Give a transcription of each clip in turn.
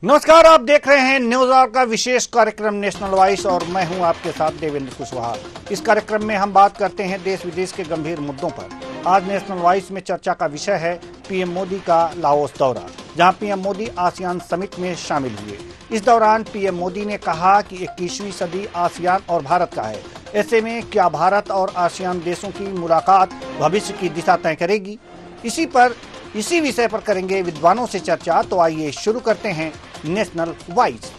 नमस्कार, आप देख रहे हैं न्यूज आवर का विशेष कार्यक्रम नेशनल वॉइस और मैं हूं आपके साथ देवेंद्र कुशवाहा। इस कार्यक्रम में हम बात करते हैं देश विदेश के गंभीर मुद्दों पर। आज नेशनल वॉइस में चर्चा का विषय है पीएम मोदी का लाओस दौरा, जहां पीएम मोदी आसियान समिट में शामिल हुए। इस दौरान पीएम मोदी ने कहा कि 21वीं सदी आसियान और भारत का है। ऐसे में क्या भारत और आसियान देशों की मुलाकात भविष्य की दिशा तय करेगी? इसी विषय पर करेंगे विद्वानों से चर्चा। तो आइए शुरू करते हैं नेशनल वॉइस।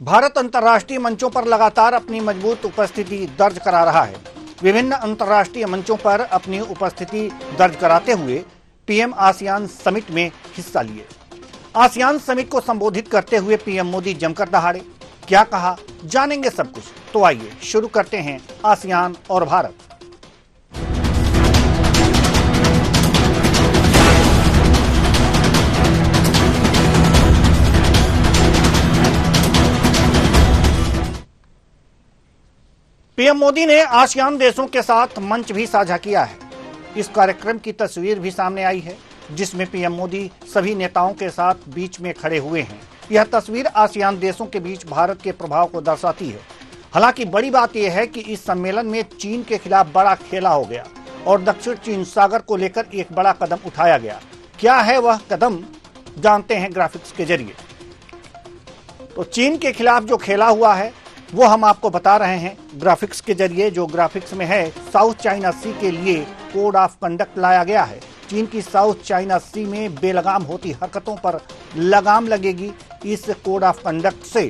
भारत अंतर्राष्ट्रीय मंचों पर लगातार अपनी मजबूत उपस्थिति दर्ज करा रहा है। विभिन्न अंतर्राष्ट्रीय मंचों पर अपनी उपस्थिति दर्ज कराते हुए पीएम आसियान समिट में हिस्सा लिए। आसियान समिट को संबोधित करते हुए पीएम मोदी जमकर दहाड़े। क्या कहा, जानेंगे सब कुछ। तो आइए शुरू करते हैं आसियान और भारत। पीएम मोदी ने आसियान देशों के साथ मंच भी साझा किया है। इस कार्यक्रम की तस्वीर भी सामने आई है, जिसमें पीएम मोदी सभी नेताओं के साथ बीच में खड़े हुए हैं। यह तस्वीर आसियान देशों के बीच भारत के प्रभाव को दर्शाती है। हालांकि बड़ी बात यह है कि इस सम्मेलन में चीन के खिलाफ बड़ा खेला हो गया और दक्षिण चीन सागर को लेकर एक बड़ा कदम उठाया गया। क्या है वह कदम, जानते हैं ग्राफिक्स के जरिए। तो चीन के खिलाफ जो खेला हुआ है वो हम आपको बता रहे हैं ग्राफिक्स के जरिए। जो ग्राफिक्स में है, साउथ चाइना सी के लिए कोड ऑफ कंडक्ट लाया गया है। चीन की साउथ चाइना सी में बेलगाम होती हरकतों पर लगाम लगेगी। इस कोड ऑफ कंडक्ट से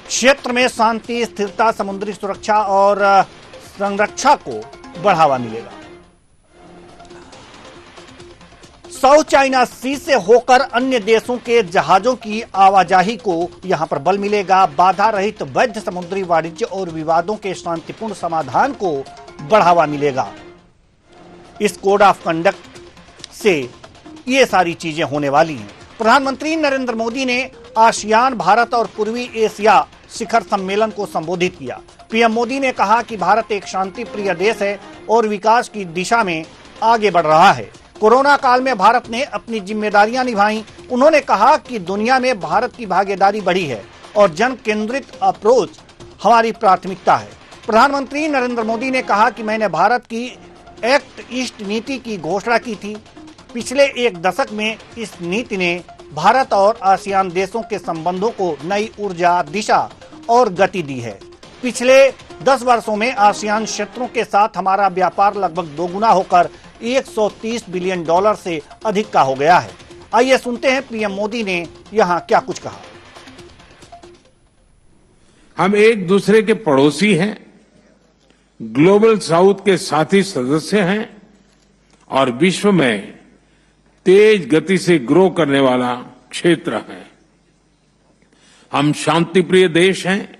क्षेत्र में शांति, स्थिरता, समुद्री सुरक्षा और संरक्षा को बढ़ावा मिलेगा। साउथ चाइना सी से होकर अन्य देशों के जहाजों की आवाजाही को यहां पर बल मिलेगा। बाधा रहित वैध समुद्री वाणिज्य और विवादों के शांतिपूर्ण समाधान को बढ़ावा मिलेगा। इस कोड ऑफ कंडक्ट से ये सारी चीजें होने वाली हैं। प्रधानमंत्री नरेंद्र मोदी ने आसियान, भारत और पूर्वी एशिया शिखर सम्मेलन को संबोधित किया। पीएम मोदी ने कहा कि भारत एक शांति प्रिय देश है और विकास की दिशा में आगे बढ़ रहा है। कोरोना काल में भारत ने अपनी जिम्मेदारियां निभाई। उन्होंने कहा कि दुनिया में भारत की भागीदारी बढ़ी है और जन केंद्रित अप्रोच हमारी प्राथमिकता है। प्रधानमंत्री नरेंद्र मोदी ने कहा कि मैंने भारत की एक्ट ईस्ट नीति की घोषणा की थी। पिछले एक दशक में इस नीति ने भारत और आसियान देशों के संबंधों को नई ऊर्जा, दिशा और गति दी है। पिछले 10 वर्षों में आसियान क्षेत्रों के साथ हमारा व्यापार लगभग दोगुना होकर $130 बिलियन से अधिक का हो गया है। आइए सुनते हैं पीएम मोदी ने यहां क्या कुछ कहा। हम एक दूसरे के पड़ोसी हैं, ग्लोबल साउथ के साथी सदस्य हैं और विश्व में तेज गति से ग्रो करने वाला क्षेत्र है। हम शांतिप्रिय देश हैं,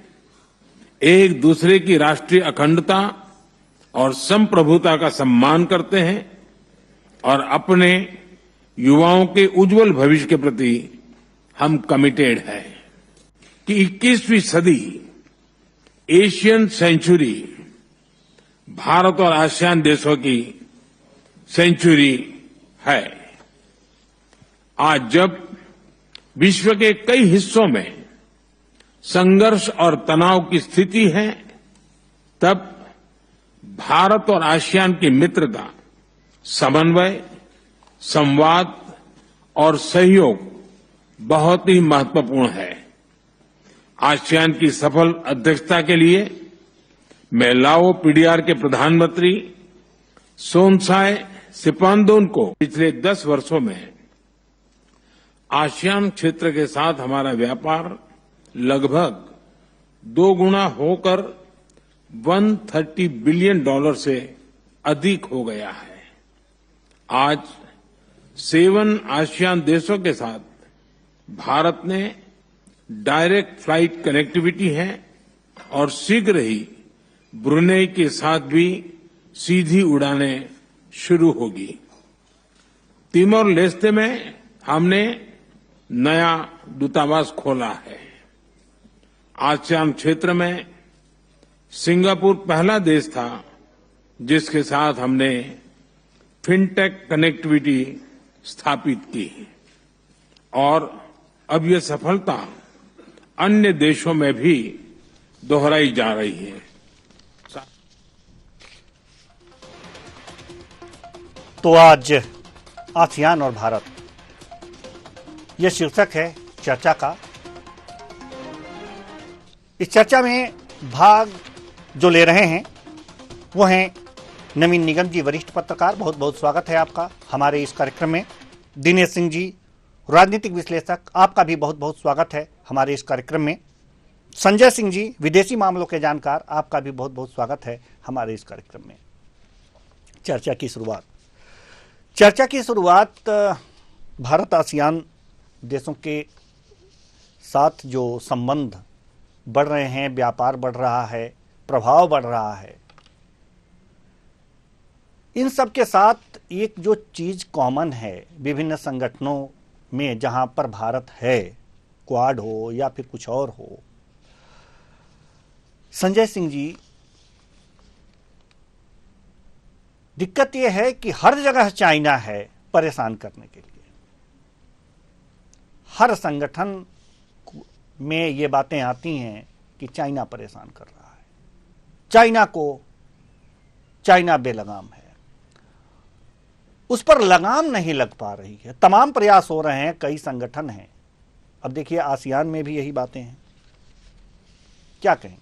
एक दूसरे की राष्ट्रीय अखंडता और संप्रभुता का सम्मान करते हैं और अपने युवाओं के उज्जवल भविष्य के प्रति हम कमिटेड हैं कि 21वीं सदी एशियन सेंचुरी भारत और आसियान देशों की सेंचुरी है। आज जब विश्व के कई हिस्सों में संघर्ष और तनाव की स्थिति है, तब भारत और आसियान की मित्रता, समन्वय, संवाद और सहयोग बहुत ही महत्वपूर्ण है। आसियान की सफल अध्यक्षता के लिए मैं लाओ पीडीआर के प्रधानमंत्री सोनसाई सिपांदोन को पिछले 10 वर्षों में आसियान क्षेत्र के साथ हमारा व्यापार लगभग 2 गुना होकर $130 बिलियन से अधिक हो गया है। आज 7 आसियान देशों के साथ भारत ने डायरेक्ट फ्लाइट कनेक्टिविटी है और शीघ्र ही ब्रुनेई के साथ भी सीधी उड़ानें शुरू होगी। तिमोर लेस्ते में हमने नया दूतावास खोला है। आसियान क्षेत्र में सिंगापुर पहला देश था जिसके साथ हमने फिनटेक कनेक्टिविटी स्थापित की और अब ये सफलता अन्य देशों में भी दोहराई जा रही है। तो आज आसियान और भारत, यह शीर्षक है चर्चा का। इस चर्चा में भाग जो ले रहे हैं वो हैं नवीन निगम जी, वरिष्ठ पत्रकार, बहुत बहुत स्वागत है आपका हमारे इस कार्यक्रम में। दिनेश सिंह जी, राजनीतिक विश्लेषक, आपका भी बहुत बहुत स्वागत है हमारे इस कार्यक्रम में। संजय सिंह जी, विदेशी मामलों के जानकार, आपका भी बहुत बहुत स्वागत है हमारे इस कार्यक्रम में। चर्चा की शुरुआत भारत आसियान देशों के साथ जो संबंध बढ़ रहे हैं, व्यापार बढ़ रहा है, प्रभाव बढ़ रहा है, इन सब के साथ एक जो चीज कॉमन है विभिन्न संगठनों में जहां पर भारत है, क्वाड हो या फिर कुछ और हो, संजय सिंह जी, दिक्कत यह है कि हर जगह चाइना है परेशान करने के लिए। हर संगठन में ये बातें आती हैं कि चाइना परेशान कर रहा है, चाइना बेलगाम है, उस पर लगाम नहीं लग पा रही है। तमाम प्रयास हो रहे हैं, कई संगठन हैं। अब देखिए आसियान में भी यही बातें हैं, क्या कहेंगे?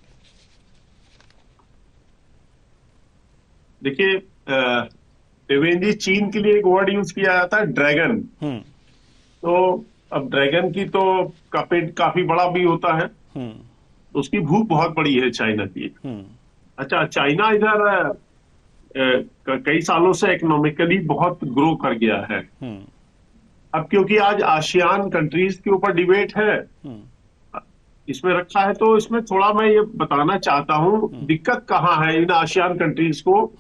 देखिए देवेंद्र जी, चीन के लिए एक वर्ड यूज किया जाता है ड्रैगन। तो अब ड्रैगन की तो काफी बड़ा भी होता है, तो उसकी भूख बहुत बड़ी है चाइना की। अच्छा, चाइना इधर कई सालों से इकोनॉमिकली बहुत ग्रो कर गया है। अब क्योंकि आज आसियान कंट्रीज के ऊपर डिबेट है इसमें रखा है, तो इसमें थोड़ा मैं ये बताना चाहता हूँ दिक्कत कहाँ है इन आसियान कंट्रीज को,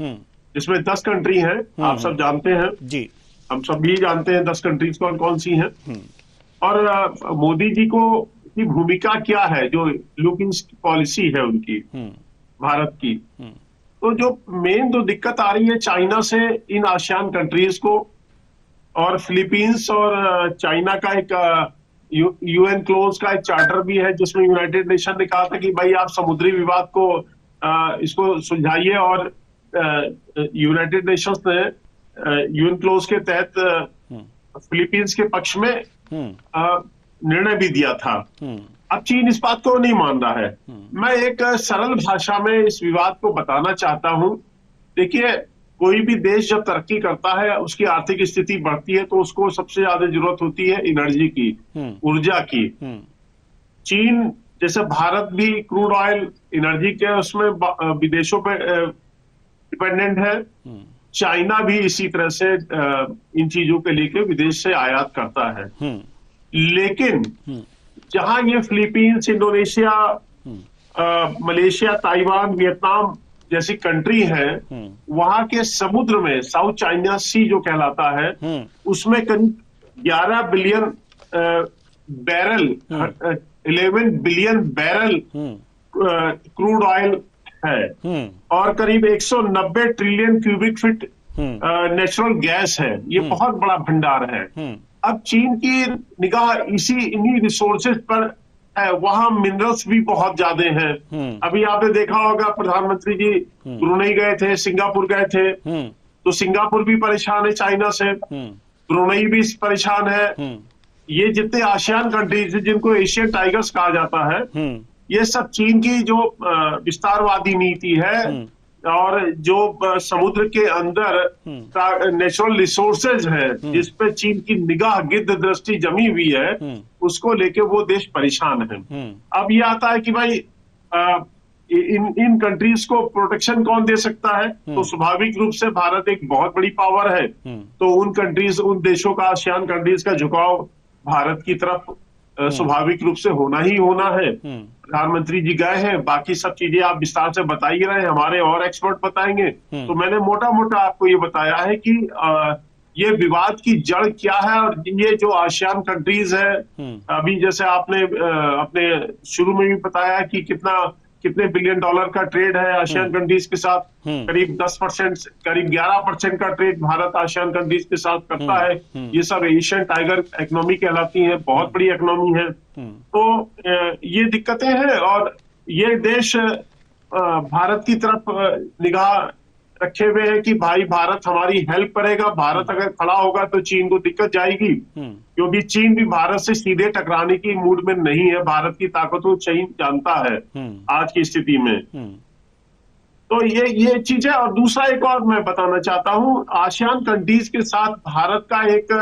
जिसमें 10 कंट्री हैं, आप सब जानते हैं जी, हम सब भी जानते हैं 10 कंट्रीज कौन कौन सी हैं। और मोदी जी की भूमिका क्या है, जो लुक ईस्ट पॉलिसी है उनकी भारत की। तो जो मेन जो दिक्कत आ रही है चाइना से इन आसियान कंट्रीज को, और फिलीपींस और चाइना का एक यूएन क्लोज का एक चार्टर भी है जिसमें यूनाइटेड नेशन ने कहा था कि भाई आप समुद्री विवाद को इसको सुलझाइए, और यूनाइटेड नेशंस ने यूएन क्लोज के तहत फिलीपींस के पक्ष में निर्णय भी दिया था। अब चीन इस बात को नहीं मान रहा है। मैं एक सरल भाषा में इस विवाद को बताना चाहता हूं। देखिए, कोई भी देश जब तरक्की करता है, उसकी आर्थिक स्थिति बढ़ती है, तो उसको सबसे ज्यादा जरूरत होती है एनर्जी की, ऊर्जा की। चीन जैसे भारत भी क्रूड ऑयल एनर्जी के उसमें विदेशों पे डिपेंडेंट है, चाइना भी इसी तरह से इन चीजों के लेके विदेश से आयात करता है। लेकिन जहां ये Philippines, Indonesia, Malaysia, Taiwan, Vietnam जैसी कंट्री है, वहां के समुद्र में साउथ चाइना सी जो कहलाता है, उसमें करीब 11 billion barrel 11 billion barrel crude oil है, और करीब 190 trillion cubic feet natural gas है। ये बहुत बड़ा भंडार है। अब चीन की निगाह इन्हीं रिसोर्सेज पर है, वहां मिनरल्स भी बहुत ज्यादा हैं। अभी आपने देखा होगा प्रधानमंत्री जी ब्रुनेई गए थे, सिंगापुर गए थे, तो सिंगापुर भी परेशान है चाइना से, ब्रुनेई भी परेशान है। ये जितने आसियान कंट्रीज हैं जिनको एशियन टाइगर्स कहा जाता है, ये सब चीन की जो विस्तारवादी नीति है और जो समुद्र के अंदर नेचुरल रिसोर्सेज है, जिस पे चीन की निगाह गिद्ध दृष्टि जमी हुई है, उसको लेके वो देश परेशान है। अब ये आता है कि भाई इन कंट्रीज को प्रोटेक्शन कौन दे सकता है, तो स्वाभाविक रूप से भारत एक बहुत बड़ी पावर है, तो उन देशों का, आसियान कंट्रीज का झुकाव भारत की तरफ स्वाभाविक रूप से होना ही होना है। प्रधानमंत्री जी गए हैं, बाकी सब चीजें आप विस्तार से बता ही रहे हैं, हमारे और एक्सपर्ट बताएंगे। तो मैंने मोटा मोटा आपको ये बताया है कि ये विवाद की जड़ क्या है, और ये जो आसियान कंट्रीज है, अभी जैसे आपने अपने शुरू में भी बताया कि कितने बिलियन डॉलर का ट्रेड है आसियान कंट्रीज के साथ। करीब 10%, करीब 11% का ट्रेड भारत आसियान कंट्रीज के साथ करता है। ये सब एशियन टाइगर इकोनॉमी कहलाती है, बहुत बड़ी इकोनॉमी है। तो ये दिक्कतें हैं, और ये देश भारत की तरफ निगाह रखे हुए हैं कि भाई भारत हमारी हेल्प करेगा। भारत अगर खड़ा होगा तो चीन को दिक्कत जाएगी, क्योंकि चीन भी भारत से सीधे टकराने की मूड में नहीं है। भारत की ताकत को चीन जानता है आज की स्थिति में। तो ये चीज है। और दूसरा एक और मैं बताना चाहता हूं, आसियान कंट्रीज के साथ भारत का एक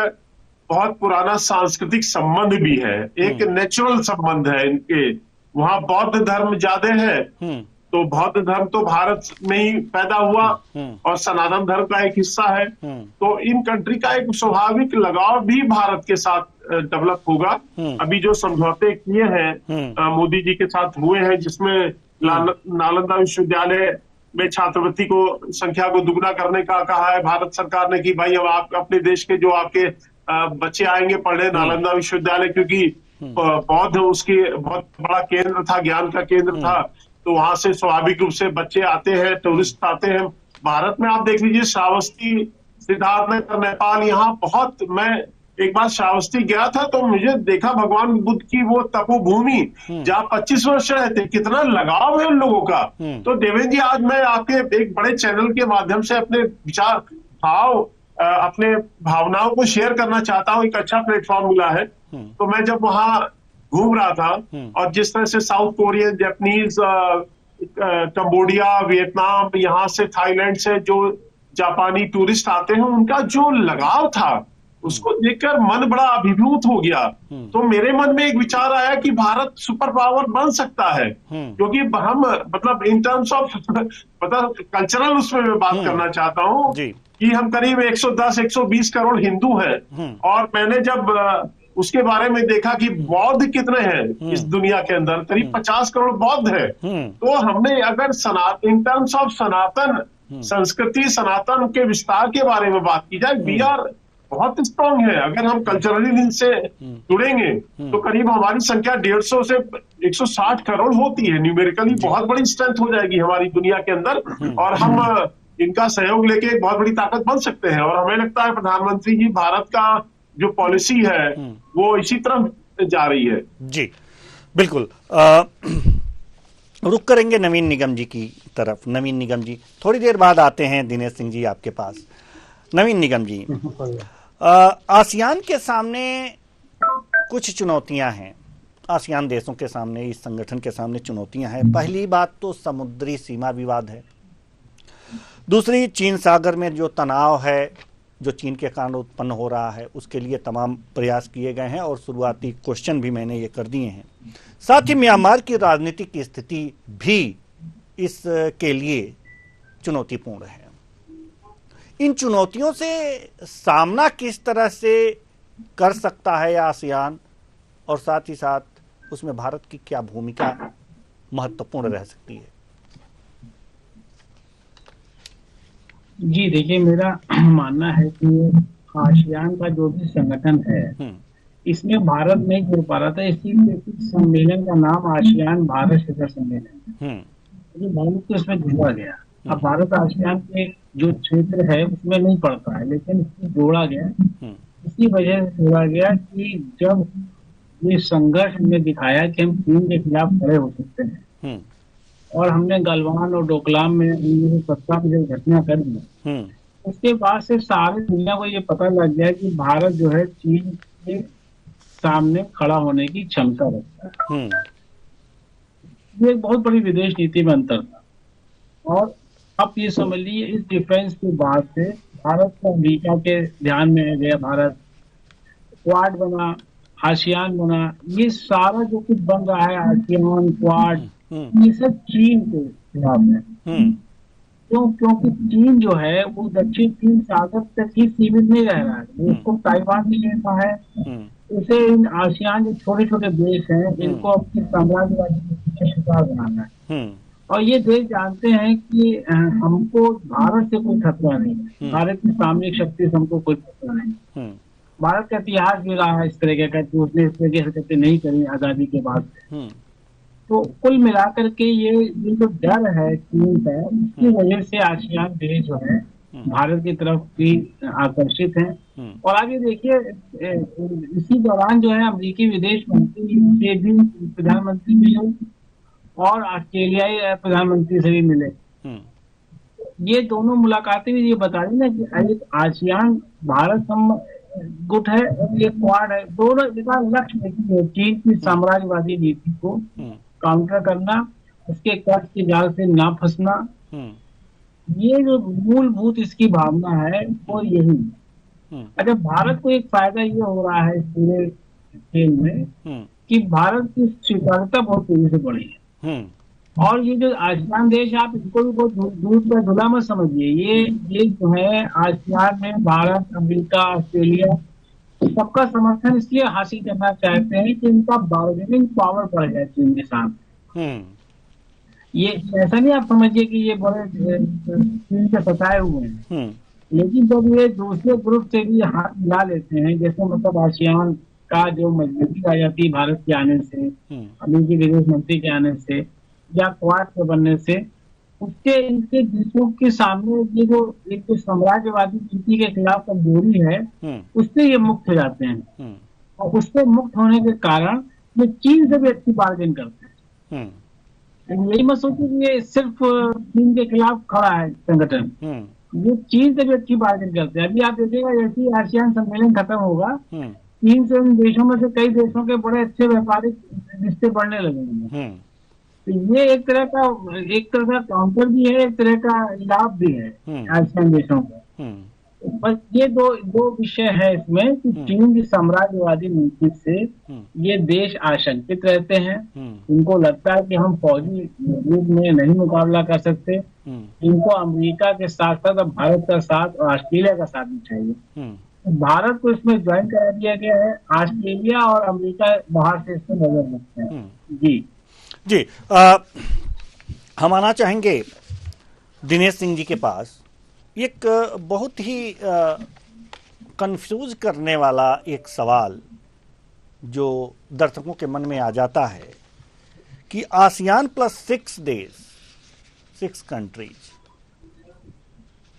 बहुत पुराना सांस्कृतिक संबंध भी है, एक नेचुरल संबंध है इनके। वहां बौद्ध धर्म ज्यादा है, तो बौद्ध धर्म तो भारत में ही पैदा हुआ और सनातन धर्म का एक हिस्सा है। तो इन कंट्री का एक स्वाभाविक लगाव भी भारत के साथ डेवलप होगा। अभी जो समझौते किए हैं मोदी जी के साथ हुए हैं, जिसमें नालंदा विश्वविद्यालय में छात्रवृत्ति को संख्या को दुगना करने का कहा है भारत सरकार ने, कि भाई अब आप अपने देश के जो आपके बच्चे आएंगे पढ़ने नालंदा विश्वविद्यालय, क्योंकि बौद्ध उसकी बहुत बड़ा केंद्र था, ज्ञान का केंद्र था, तो वहां से स्वाभाविक रूप से बच्चे आते हैं, टूरिस्ट आते हैं। भारत में आप देख लीजिए, श्रावस्ती, सिद्धार्थनगर, नेपाल, यहाँ बहुत, मैं एक बार श्रावस्ती गया था तो मुझे देखा भगवान बुद्ध की वो तपोभूमि जहाँ 25 वर्ष रहते, कितना लगाव है उन लोगों का। तो देवेंद्र जी, आज मैं आपके एक बड़े चैनल के माध्यम से अपने विचार भाव, अपने भावनाओं को शेयर करना चाहता हूँ। एक अच्छा प्लेटफॉर्म मिला है। तो मैं जब वहां घूम रहा था, और जिस तरह से south Korean, Japanese, Cambodia, Vietnam, यहाँ से थाईलैंड से जो जापानी टूरिस्ट आते हैं, उनका जो लगाव था, उसको देखकर मन बड़ा अभिभूत हो गया। तो मेरे मन में एक विचार आया कि भारत सुपर पावर बन सकता है, क्योंकि हम मतलब इन टर्म्स ऑफ मतलब कल्चरल उसमें मैं बात करना चाहता हूँ कि हम करीब 110-120 करोड़ हिंदू हैं। और मैंने जब उसके बारे में देखा कि बौद्ध कितने हैं इस दुनिया के अंदर, करीब 50 करोड़ बौद्ध है। तो हमने अगर इन टर्म्स ऑफ सनातन संस्कृति, सनातन के विस्तार के बारे में बात की जाए, वी आर बहुत स्ट्रांग है। अगर हम कल्चरली इनसे जुड़ेंगे तो करीब हमारी संख्या 150 से 160 करोड़ होती है। न्यूमेरिकली बहुत बड़ी स्ट्रेंथ हो जाएगी हमारी दुनिया के अंदर, और हम इनका सहयोग लेके एक बहुत बड़ी ताकत बन सकते हैं। और हमें लगता है प्रधानमंत्री जी, भारत का जो पॉलिसी है वो इसी तरफ जा रही है। जी बिल्कुल। रुक करेंगे नवीन निगम जी की तरफ। नवीन निगम जी, थोड़ी देर बाद आते हैं दिनेश सिंह जी आपके पास। नवीन निगम जी, आसियान के सामने कुछ चुनौतियां हैं, आसियान देशों के सामने, इस संगठन के सामने चुनौतियां हैं। पहली बात तो समुद्री सीमा विवाद है। दूसरी, चीन सागर में जो तनाव है, जो चीन के कारण उत्पन्न हो रहा है, उसके लिए तमाम प्रयास किए गए हैं और शुरुआती क्वेश्चन भी मैंने ये कर दिए हैं। साथ ही म्यांमार की राजनीतिक स्थिति भी इसके लिए चुनौतीपूर्ण है। इन चुनौतियों से सामना किस तरह से कर सकता है आसियान, और साथ ही साथ उसमें भारत की क्या भूमिका महत्वपूर्ण रह सकती है? जी देखिए, मेरा मानना है कि आसियान का जो भी संगठन है, इसमें भारत नहीं जुड़ पा रहा था, इसीलिए सम्मेलन का नाम आसियान भारत शिखर सम्मेलन है। भारत तो इसमें जुड़ा गया। अब भारत आसियान के जो क्षेत्र है उसमें नहीं पड़ता है, लेकिन इसमें जोड़ा गया। इसी वजह से जोड़ा गया कि जब ये संघर्ष हमने दिखाया कि हम चीन के खिलाफ खड़े हो सकते हैं, और हमने गलवान और डोकलाम में 1917 में जो घटना कर दी, उसके बाद से सारी दुनिया को ये पता लग गया कि भारत जो है चीन के सामने खड़ा होने की क्षमता रखता है। ये एक बहुत बड़ी विदेश नीति में अंतर था। और आप ये समझ लीजिए, इस डिफरेंस के बाद से भारत को अमेरिका के ध्यान में गया, भारत क्वाड बना, आसियान बना, ये सारा जो कुछ बन रहा है, आसियान, क्वाड, ये सब चीन के खिलाफ है। क्योंकि चीन जो है वो दक्षिण चीन सागर तक ही सीमित नहीं रह रहा है, उसको ताइवान भी लेना है। इसे इन आसियान जो छोटे छोटे देश हैं, इनको अपने साम्राज्यवादी के शिकार बनाना है। और ये देश जानते हैं कि हमको भारत से कोई खतरा नहीं है, भारत की सामरिक शक्ति से हमको कोई खतरा नहीं। भारत का इतिहास भी रहा है इस तरह का कि उसने इस तरह की हरकतें नहीं करी आजादी के बाद। तो कुल मिलाकर के ये जो डर है चीन का, इसकी वजह से आसियान देश जो है भारत की तरफ भी आकर्षित हैं। और आगे देखिए, इसी दौरान जो है अमेरिकी विदेश मंत्री से भी प्रधानमंत्री मिले और ऑस्ट्रेलियाई प्रधानमंत्री से भी मिले। ये दोनों मुलाकातें भी ये बता रही ना कि एक आसियान भारत गुट है और ये क्वाड है, दोनों इसका लक्ष्य है चीन की साम्राज्यवादी नीति को काउंटर करना, उसके कर्ज के जाल से ना फंसना। ये जो मूलभूत इसकी भावना है वो यही। अच्छा, भारत को एक फायदा ये हो रहा है इस पूरे खेल में कि भारत की स्वीकार्यता बहुत तेजी से बढ़ी है। और ये जो आसियान देश, आप इसको भी बहुत दूर पर धुला मत समझिए। ये जो है आसियान में भारत, अमेरिका, ऑस्ट्रेलिया सबका समर्थन इसलिए हासिल करना चाहते हैं कि इनका बार्गेनिंग पावर बढ़ जाए चीन के साथ। ये ऐसा नहीं आप समझिए कि ये बड़े चीन से सताए हुए हैं, लेकिन जब ये दूसरे ग्रुप से भी हाथ मिला लेते हैं, जैसे मतलब आसियान का जो मजबूती आ जाती है भारत के आने से, अमेरिकी विदेश मंत्री के आने से या क्वाड के बनने से, उसके इनके देशों के सामने ये जो एक तो साम्राज्यवादी नीति के खिलाफ कमजोरी है, उससे ये मुक्त हो जाते हैं। और उससे मुक्त होने के कारण ये चीन से भी अच्छी बार्गेन करते हैं। यही मत सोचिए कि ये सिर्फ चीन के खिलाफ खड़ा है संगठन, ये चीन से भी अच्छी बार्गेन करते हैं। अभी आप देखिएगा जैसे ही आसियान सम्मेलन खत्म होगा, चीन से उन देशों में से कई देशों के बड़े अच्छे व्यापारिक रिश्ते बढ़ने लगेंगे। तो ये एक तरह का काउंटर भी है, एक तरह का लाभ भी है आसियान देशों का। बस ये दो विषय है इसमें कि चीन की साम्राज्यवादी नीति से ये देश आशंकित रहते हैं। इनको लगता है कि हम फौजी युद्ध में नहीं मुकाबला कर सकते। इनको अमेरिका के साथ साथ अब भारत का साथ और ऑस्ट्रेलिया का साथ भी चाहिए। भारत को इसमें ज्वाइन करा दिया गया है, ऑस्ट्रेलिया और अमेरिका बाहर से इसमें नजर रखते हैं। जी हम आना चाहेंगे दिनेश सिंह जी के पास। एक बहुत ही कंफ्यूज करने वाला एक सवाल जो दर्शकों के मन में आ जाता है कि आसियान प्लस 6 देश, 6 कंट्रीज,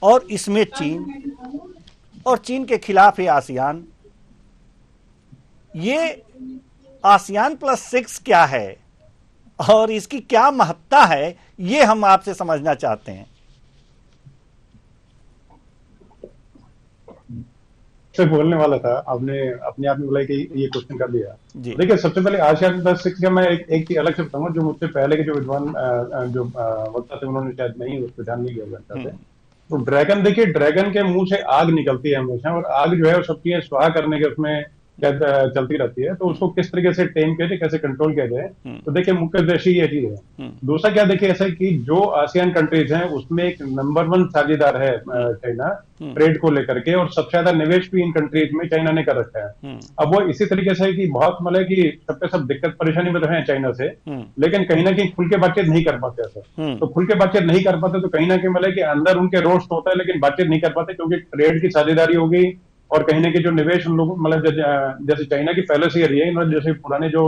और इसमें चीन, और चीन के खिलाफ है आसियान। ये आसियान प्लस 6 क्या है और इसकी क्या महत्ता है, ये हम आपसे समझना चाहते हैं। से बोलने वाला था, आपने अपने आप में बोला कि ये क्वेश्चन कर दिया। देखिए, सबसे पहले आसियान प्लस 6 का मैं एक चीज अलग से बताऊंगा, जो मुझसे पहले के जो विद्वान जो वक्ता थे उन्होंने शायद नहीं उस पर ध्यान नहीं दिया थे। तो ड्रैगन, देखिए ड्रैगन के मुंह से आग निकलती है हमेशा, और आग जो है वो सब चीजें स्वाहा करने के उसमें चलती रहती है। तो उसको किस तरीके से टेम किया जाए, कैसे कंट्रोल किया जाए, तो देखिए मुख्य उद्देश्य ये चीज है। दूसरा क्या, देखिए ऐसा कि जो आसियान कंट्रीज हैं उसमें एक नंबर 1 साझेदार है चाइना ट्रेड को लेकर के, और सबसे ज्यादा निवेश भी इन कंट्रीज में चाइना ने कर रखा है। अब वो इसी तरीके से कि बहुत मतलब कि सबके सब दिक्कत परेशानी में तो है चाइना से, लेकिन कहीं ना कहीं खुल के बातचीत नहीं कर पाते ऐसे। तो खुल के बातचीत नहीं कर पाते तो कहीं ना कहीं मतलब कि अंदर उनके रोस्ट होता है, लेकिन बातचीत नहीं कर पाते क्योंकि ट्रेड की साझेदारी हो गई, और कहीं ना कहीं जो निवेश उन लोगों मतलब जैसे चाइना की पहले से रही है, मतलब जैसे पुराने जो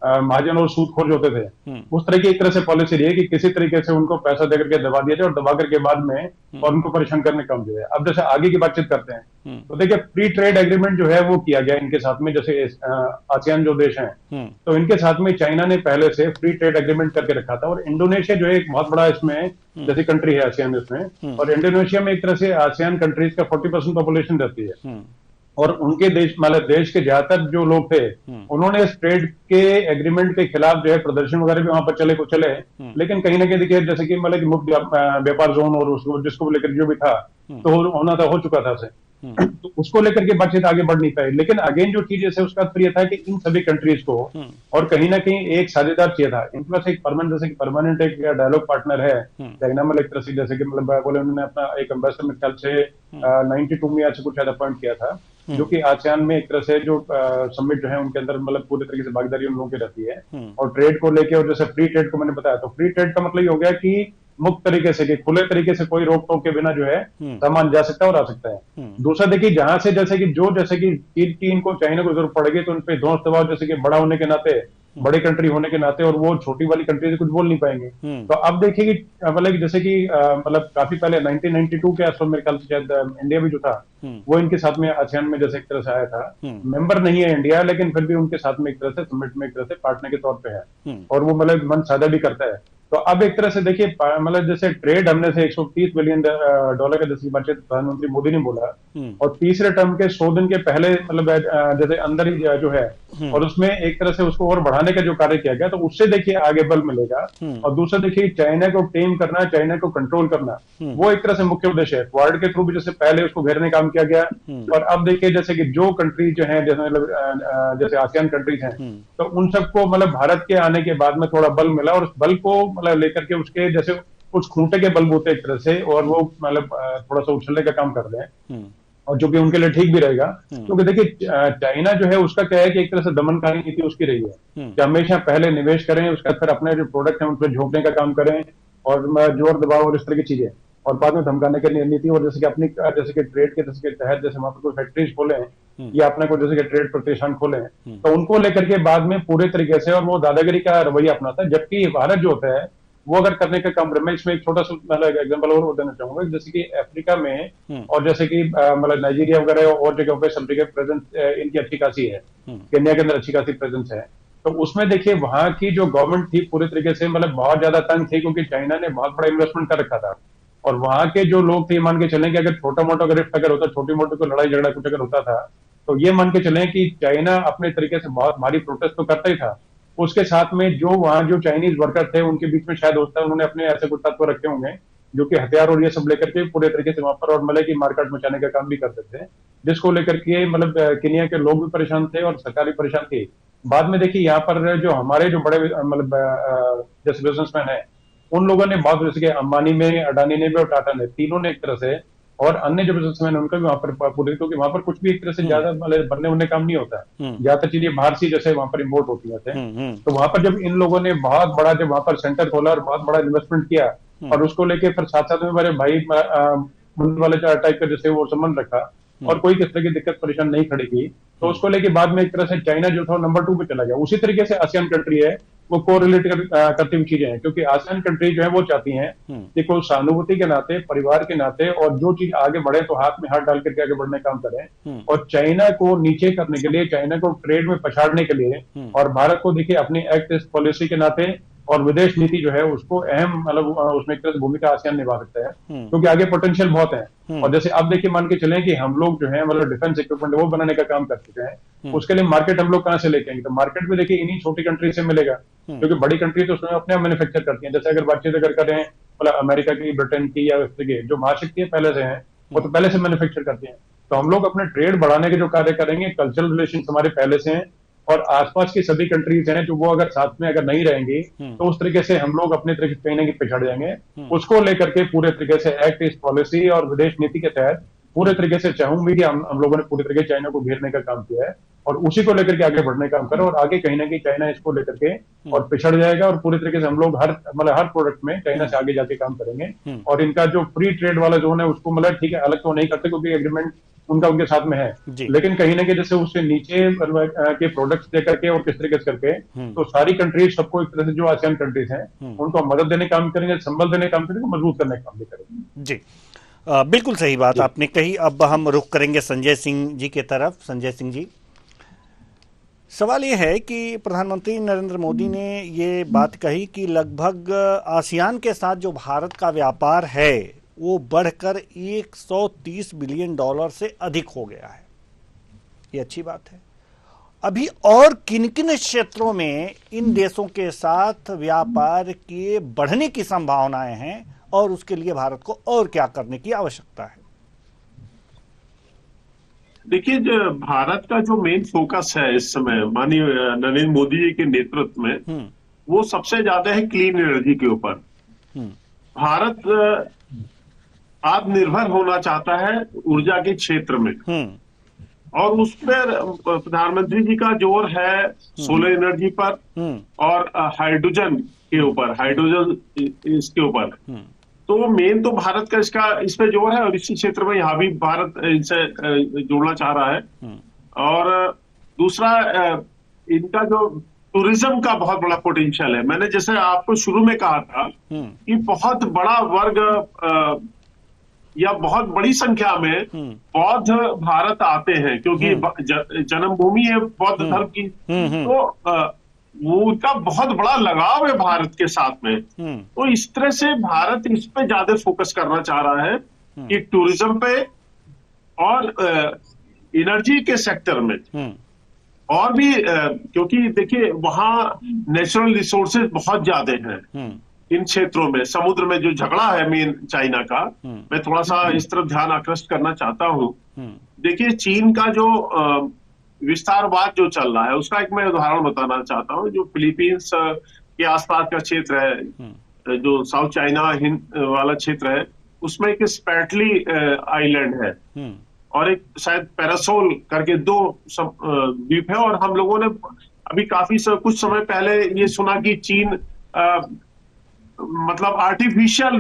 महाजन और सूदखोर जो होते थे, उस तरह की एक तरह से पॉलिसी रही है कि किसी तरीके से उनको पैसा देकर के दबा दिया जाए, और दबा करके बाद में और उनको परेशान करने कम जो है। अब जैसे आगे की बातचीत करते हैं तो देखिए फ्री ट्रेड एग्रीमेंट जो है वो किया गया इनके साथ में, जैसे आसियान जो देश हैं तो इनके साथ में चाइना ने पहले से फ्री ट्रेड एग्रीमेंट करके रखा था। और इंडोनेशिया जो है एक बहुत बड़ा इसमें जैसी कंट्री है आसियान इसमें, और इंडोनेशिया में एक तरह से आसियान कंट्रीज का 40% पॉपुलेशन रहती है, और उनके देश मतलब देश के ज्यादातर जो लोग थे उन्होंने इस ट्रेड के एग्रीमेंट के खिलाफ जो है प्रदर्शन वगैरह भी वहां पर चले, लेकिन कहीं ना कहीं देखिए जैसे कि मतलब मुक्त व्यापार जोन और उसको जिसको लेकर जो भी था तो होना था, हो चुका था उसे, तो उसको लेकर के बातचीत आगे बढ़ नहीं पाई। लेकिन अगेन जो चीज है उसका अर्थ ये था कि इन सभी कंट्रीज को और कहीं ना कहीं एक साझेदार चाहिए था, इनके पास एक परमानेंट एक डायलॉग पार्टनर है चाइना में, एक तरह से जैसे कि मतलब बोले उन्होंने अपना एक एम्बेसडर में कल से 92 में आज कुछ ज्यादा अपॉइंट किया था। जो कि आसियान में एक तरह से जो समिट जो है उनके अंदर मतलब पूरे तरीके से भागीदारी उन लोगों की रहती है। और ट्रेड को लेके, और जैसे फ्री ट्रेड को मैंने बताया, तो फ्री ट्रेड का मतलब ये हो गया कि मुक्त तरीके से, कि खुले तरीके से कोई रोक टोक के बिना जो है सामान जा सकता है और आ सकता है। दूसरा देखिए, जहां से जैसे कि चीन को, चाइना को जरूरत पड़ेगी तो उनपे धौंस दबाव, जैसे कि बड़ा होने के नाते, बड़ी कंट्री होने के नाते, और वो छोटी वाली कंट्री से कुछ बोल नहीं पाएंगे। तो अब देखिए कि मतलब जैसे कि मतलब काफी पहले 1992 के आसपास मेरे ख्याल से शायद इंडिया भी जो था वो इनके साथ में आसियान में जैसे एक तरह से आया था। मेंबर नहीं है इंडिया, लेकिन फिर भी उनके साथ में एक तरह से समिट में एक तरह से पार्टनर के तौर पे है, और वो मतलब मन साझा भी करता है। तो अब एक तरह से देखिए, मतलब जैसे ट्रेड हमने से 130 बिलियन डॉलर का जैसे बजट प्रधानमंत्री मोदी ने बोला, और तीसरे टर्म के 100 दिन के पहले मतलब जैसे अंदर ही जो है, और उसमें एक तरह से उसको और बढ़ाने का जो कार्य किया गया, तो उससे देखिए आगे बल मिलेगा। और दूसरा देखिए, चाइना को टेम करना, चाइना को कंट्रोल करना, वो एक तरह से मुख्य उद्देश्य है। क्वाड के थ्रू भी जैसे पहले उसको घेरने काम किया गया, और अब देखिए जैसे कि जो कंट्री जो है, जैसे मतलब जैसे आसियान कंट्रीज हैं, तो उन सबको मतलब भारत के आने के बाद में थोड़ा बल मिला, और उस बल को मतलब लेकर के उसके जैसे कुछ खूंटे के बलबूते एक तरह से, और वो मतलब थोड़ा सा उछलने का काम कर रहे हैं, और जो कि उनके लिए ठीक भी रहेगा। क्योंकि देखिए, चाइना जो है उसका क्या है कि एक तरह से दमनकारी नीति उसकी रही है कि हमेशा पहले निवेश करें, उसके बाद फिर अपने जो प्रोडक्ट है उन पर झोंकने का काम करें, और जोर दबाव और इस तरह की चीजें, और बाद में धमकाने की नीति। और जैसे कि अपनी जैसे कि ट्रेड के जैसे के तहत जैसे वहां पर कोई फैक्ट्रीज खोले या अपने को जैसे कि ट्रेड प्रतिष्ठान खोले, तो उनको लेकर के बाद में पूरे तरीके से, और वो दादागिरी का रवैया अपनाता है। जबकि भारत जो होता है वो अगर करने का काम, मैं इसमें एक छोटा सा मतलब एग्जांपल और देना चाहूंगा, जैसे कि अफ्रीका में और जैसे कि मतलब नाइजीरिया वगैरह और जगहों पे सब जगह प्रेजेंस इनकी अच्छी खासी है, केन्या के अंदर अच्छी खासी प्रेजेंस है। तो उसमें देखिए वहां की जो गवर्नमेंट थी पूरे तरीके से मतलब बहुत ज्यादा तंग थी, क्योंकि चाइना ने बहुत बड़ा इन्वेस्टमेंट कर रखा था। और वहां के जो लोग थे, मान के चलें कि अगर छोटा मोटा रिफ्ट अगर होता, छोटी मोटी कोई लड़ाई झगड़ा कुछ अगर होता था, तो ये मान के चलें कि चाइना अपने तरीके से बहुत भारी प्रोटेस्ट तो करता ही था, उसके साथ में जो वहां जो चाइनीज वर्कर थे उनके बीच में शायद होता है, उन्होंने अपने ऐसे कुछ तत्व रखे होंगे जो कि हथियार और ये सब लेकर के पूरे तरीके से वहां पर और मले की मारकाट मचाने का काम भी करते थे, जिसको लेकर के मतलब केन्या के लोग भी परेशान थे और सरकार भी परेशान थी। बाद में देखिए यहाँ पर जो हमारे जो बड़े मतलब जैसे बिजनेसमैन है, उन लोगों ने बहुत, जैसे कि अंबानी में, अडानी ने भी और टाटा ने, तीनों ने एक तरह से, और अन्य जो बिजनेसमैन उनका भी वहां पर पूरे, क्योंकि वहां पर कुछ भी एक तरह से ज्यादा बनने उनने काम नहीं होता, ज्यादातर चीजें बाहर से जैसे वहां पर इम्पोर्ट होती है। तो वहां पर जब इन लोगों ने बहुत बड़ा जब वहां पर सेंटर खोला और बहुत बड़ा इन्वेस्टमेंट किया, और उसको लेके फिर साथ साथ में मेरे भाई वाले टाइप का जैसे वो संबंध रखा, और कोई किस तरह की दिक्कत परेशान नहीं खड़ी की, तो उसको लेके बाद में एक तरह से चाइना जो था नंबर 2 पे चला गया। उसी तरीके से आसियान कंट्री है, वो कोरिलेट करती हुई चीजें हैं, क्योंकि आसियान कंट्री जो है वो चाहती हैं कि कोई सहानुभूति के नाते, परिवार के नाते, और जो चीज आगे बढ़े तो हाथ में हाथ डाल करके आगे बढ़ने का काम करें, और चाइना को नीचे करने के लिए, चाइना को ट्रेड में पछाड़ने के लिए, और भारत को देखिए अपनी एक्ट ईस्ट पॉलिसी के नाते और विदेश नीति जो है उसको अहम मतलब उसमें एक तरह से भूमिका आसियान निभा सकता है, क्योंकि आगे पोटेंशियल बहुत है। और जैसे अब देखिए मान के चलें कि हम लोग जो है मतलब डिफेंस इक्विपमेंट वो बनाने का काम कर चुके हैं, उसके लिए मार्केट हम लोग कहां से लेके आएंगे? तो मार्केट में देखिए इन्हीं छोटी कंट्री से मिलेगा, क्योंकि बड़ी कंट्री तो उसमें अपने आप मैन्युफैक्चर करती है। जैसे अगर बातचीत अगर करें मतलब अमेरिका की, ब्रिटेन की, या जो महाशक्ति है पहले से है, वो तो पहले से मैन्युफैक्चर करती है। तो हम लोग अपने ट्रेड बढ़ाने के जो कार्य करेंगे, कल्चरल रिलेशन हमारे पहले से हैं, और आसपास की सभी कंट्रीज हैं जो वो अगर साथ में अगर नहीं रहेंगी, तो उस तरीके से हम लोग अपने तरीके से कहीं ना कहीं पिछड़ जाएंगे। उसको लेकर के पूरे तरीके से एक्ट ईस्ट पॉलिसी और विदेश नीति के तहत पूरे तरीके से चाहूंगी कि हम लोगों ने पूरे तरीके से चाइना को घेरने का काम किया है, और उसी को लेकर के आगे बढ़ने का काम करें, और आगे कहीं ना कहीं चाइना इसको लेकर के और पिछड़ जाएगा, और पूरी तरीके से हम लोग हर प्रोडक्ट में चाइना से आगे जाके काम करेंगे। और इनका जो फ्री ट्रेड वाला जोन है उसको मतलब ठीक है अलग तो नहीं करते, क्योंकि एग्रीमेंट उनका उनके साथ में है, लेकिन कहीं ना कहीं जैसे उससे नीचे के प्रोडक्ट्स दे करके और किस तरीके से करके, तो सारी कंट्रीज सबको एक तरह से जो आसियान कंट्रीज हैं उनको मदद देने का काम करेंगे, संबल देने का काम करेंगे, मजबूत करने का काम भी करेंगे। जी बिल्कुल सही बात आपने कही। अब हम रुख करेंगे संजय सिंह जी के तरफ। संजय सिंह जी, सवाल ये है कि प्रधानमंत्री नरेंद्र मोदी ने ये बात कही कि लगभग आसियान के साथ जो भारत का व्यापार है वो बढ़कर 130 बिलियन डॉलर से अधिक हो गया है। ये अच्छी बात है। अभी और किन किन क्षेत्रों में इन देशों के साथ व्यापार के बढ़ने की संभावनाएं हैं, और उसके लिए भारत को और क्या करने की आवश्यकता है? देखिए, जो भारत का जो मेन फोकस है इस समय माननीय नरेंद्र मोदी जी के नेतृत्व में, वो सबसे ज्यादा है क्लीन एनर्जी के ऊपर। भारत आत्मनिर्भर होना चाहता है ऊर्जा के क्षेत्र में, और उस पर प्रधानमंत्री जी का जोर है सोलर एनर्जी पर और हाइड्रोजन के ऊपर, हाइड्रोजन इसके ऊपर। तो मेन तो भारत का इस पे जोर है, और इसी क्षेत्र में यहाँ भी भारत इनसे जोड़ना चाह रहा है। और दूसरा, इनका जो टूरिज्म का बहुत बड़ा पोटेंशियल है। मैंने जैसे आपको शुरू में कहा था कि बहुत बड़ा वर्ग या बहुत बड़ी संख्या में बौद्ध भारत आते हैं, क्योंकि जन्मभूमि है बौद्ध धर्म की। तो वो उनका बहुत बड़ा लगाव है भारत के साथ में। तो इस तरह से भारत इस पे ज्यादा फोकस करना चाह रहा है कि टूरिज्म पे और एनर्जी के सेक्टर में, और भी क्योंकि देखिए वहां नेचुरल रिसोर्सेज बहुत ज्यादा हैं इन क्षेत्रों में। समुद्र में जो झगड़ा है मेन चाइना का, मैं थोड़ा सा इस तरफ ध्यान आकृष्ट करना चाहता हूं। देखिए चीन का जो विस्तारवाद जो चल रहा है, उसका एक मैं उदाहरण बताना चाहता हूं। जो फिलीपींस के आसपास का क्षेत्र है, जो साउथ चाइना हिंद वाला क्षेत्र है, उसमें एक स्पैटली आइलैंड है और एक शायद पैरासोल करके 2 द्वीप है। और हम लोगों ने अभी कुछ समय पहले ये सुना कि चीन मतलब आर्टिफिशियल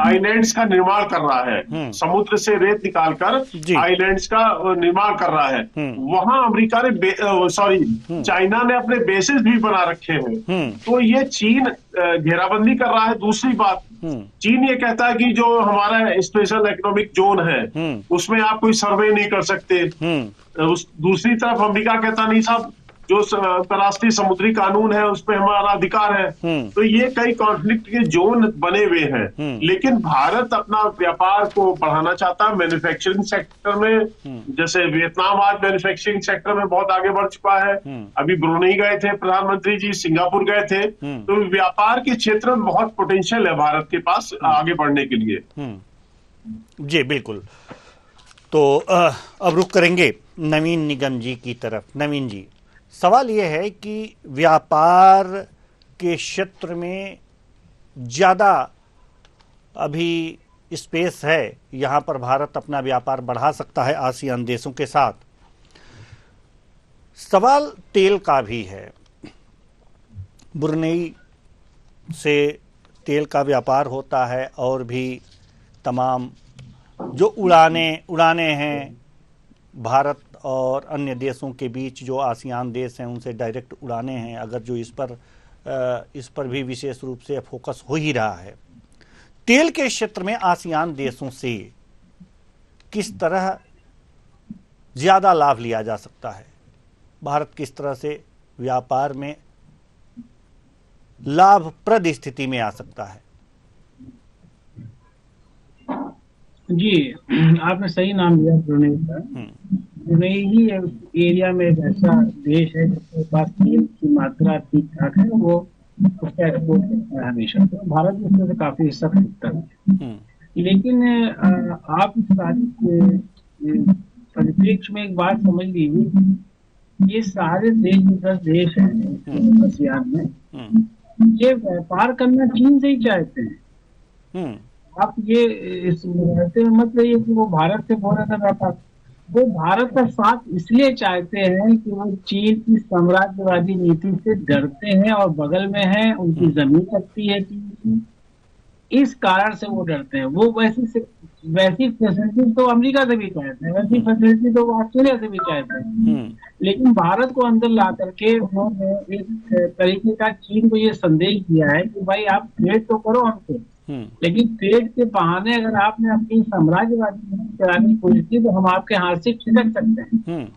आइलैंड्स का निर्माण कर रहा है, समुद्र से रेत निकालकर आइलैंड्स का निर्माण कर रहा है। वहां अमेरिका ने चाइना ने अपने बेसेस भी बना रखे हैं। तो ये चीन घेराबंदी कर रहा है। दूसरी बात, चीन ये कहता है कि जो हमारा स्पेशल इकोनॉमिक जोन है उसमें आप कोई सर्वे नहीं कर सकते। दूसरी तरफ अमेरिका कहता नहीं साहब, जो अंतर्राष्ट्रीय समुद्री कानून है उस पर हमारा अधिकार है। तो ये कई कॉन्फ्लिक्ट के जोन बने हुए हैं। लेकिन भारत अपना व्यापार को बढ़ाना चाहता है मैन्युफैक्चरिंग सेक्टर में। जैसे वियतनाम आज मैन्युफैक्चरिंग सेक्टर में बहुत आगे बढ़ चुका है। अभी ब्रुनेई गए थे प्रधानमंत्री जी, सिंगापुर गए थे। तो व्यापार के क्षेत्र में बहुत पोटेंशियल है भारत के पास आगे बढ़ने के लिए। जी बिल्कुल। तो अब रुक करेंगे नवीन निगम जी की तरफ। नवीन जी, सवाल यह है कि व्यापार के क्षेत्र में ज़्यादा अभी स्पेस है, यहाँ पर भारत अपना व्यापार बढ़ा सकता है आसियान देशों के साथ। सवाल तेल का भी है। ब्रुनेई से तेल का व्यापार होता है और भी तमाम जो उड़ाने हैं भारत और अन्य देशों के बीच, जो आसियान देश हैं उनसे डायरेक्ट उड़ाने हैं। अगर जो इस पर भी विशेष रूप से फोकस हो ही रहा है। तेल के क्षेत्र में आसियान देशों से किस तरह ज़्यादा लाभ लिया जा सकता है? भारत किस तरह से व्यापार में लाभप्रद स्थिति में आ सकता है? जी, आपने सही नाम लिया ब्रुनेई का। ब्रुनेई ही एरिया में एक ऐसा देश है जिसके पास तेल की मात्रा ठीक ठाक है, वो उसका एक्सपोर्ट करता है हमेशा। तो भारत उसमें से काफी हिस्सा खरीदता है। लेकिन आप इस परिप्रेक्ष्य में एक बात समझ लीजिए, ये सारे देश 10 देश हैं आसियान में, ये व्यापार करना चीन से ही चाहते हैं। आप ये इस रहते मत रहिए कि वो भारत से बोल रहा था व्यापार। वो भारत का साथ इसलिए चाहते हैं कि वो चीन की साम्राज्यवादी नीति से डरते हैं और बगल में है, उनकी जमीन लगती है चीन की। इस कारण से वो डरते हैं। वो वैसी फैसिलिटी तो अमेरिका से भी चाहते हैं, वैसी फैसिलिटी तो वो ऑस्ट्रेलिया से भी चाहते हैं। लेकिन भारत को अंदर ला करके उन्होंने एक तरीके का चीन को ये संदेश दिया है कि भाई आप ट्रेड तो करो हमसे, लेकिन ट्रेड के बहाने अगर आपने अपनी साम्राज्यवादी चलाने की कोशिश की तो हम आपके हाथ से छिटक सकते हैं।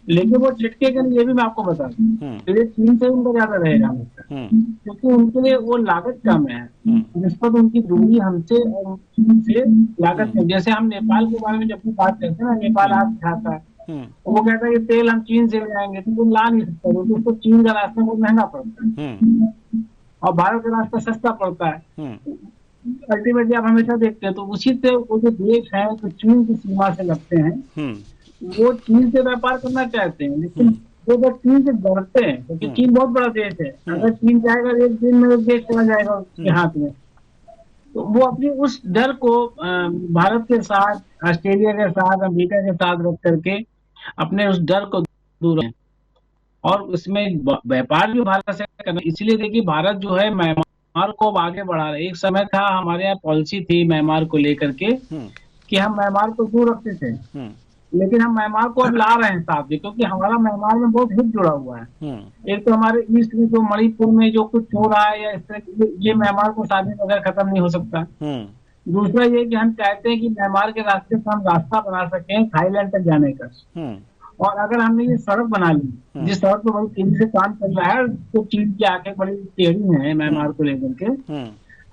लेकिन वो छिटकेगा नहीं, ये भी मैं आपको बता दूं। ट्रेड चीन से उनका ज्यादा रहेगा, क्योंकि उनके लिए वो लागत कम है निस्बत उनकी दूरी हमसे और चीन से लागत कम। जैसे हम नेपाल के बारे में जब भी बात करते हैं ना, नेपाल आप चाहता है तो वो कहता है कि तेल हम चीन से ले आएंगे, तो वो ला नहीं सकता, क्योंकि उसको चीन का रास्ता बहुत महंगा पड़ता है और भारत का रास्ता सस्ता पड़ता है। अल्टीमेटली आप हमेशा देखते हैं तो उसी से वो जो देश है तो चीन की सीमा से लगते हैं, वो चीन से व्यापार करना चाहते हैं। लेकिन वो जब चीन से डरते हैं, क्योंकि चीन बहुत बड़ा देश है। अगर चीन चाहेगा एक दिन में एक देश चला जाएगा उसके हाथ में, तो वो अपनी उस डर को भारत के साथ, ऑस्ट्रेलिया के साथ, अमेरिका के साथ रख करके अपने उस डर को दूर रखें। और उसमें व्यापार जो भारत से करना, इसलिए देखिए भारत जो है म्यांमार को अब आगे बढ़ा रहा है। एक समय था हमारे यहाँ पॉलिसी थी म्यांमार को लेकर के कि हम म्यांमार को दूर रखते थे, लेकिन हम म्यांमार को अब ला रहे हैं साथ में, क्योंकि हमारा म्यांमार में बहुत हित जुड़ा हुआ है। एक तो हमारे ईस्ट में जो मणिपुर में जो कुछ हो रहा है या इस तरह ये म्यांमार को शादी वगैरह खत्म नहीं हो सकता। दूसरा ये कि हम चाहते हैं कि म्यांमार के रास्ते से हम रास्ता बना सकें थाईलैंड तक जाने का। और अगर हमने ये सड़क बना ली, जिस सड़क पर बड़ी तेजी से काम चल रहा है, तो चीन की आंखें बड़ी टेढ़ी हैं म्यांमार को लेकर के,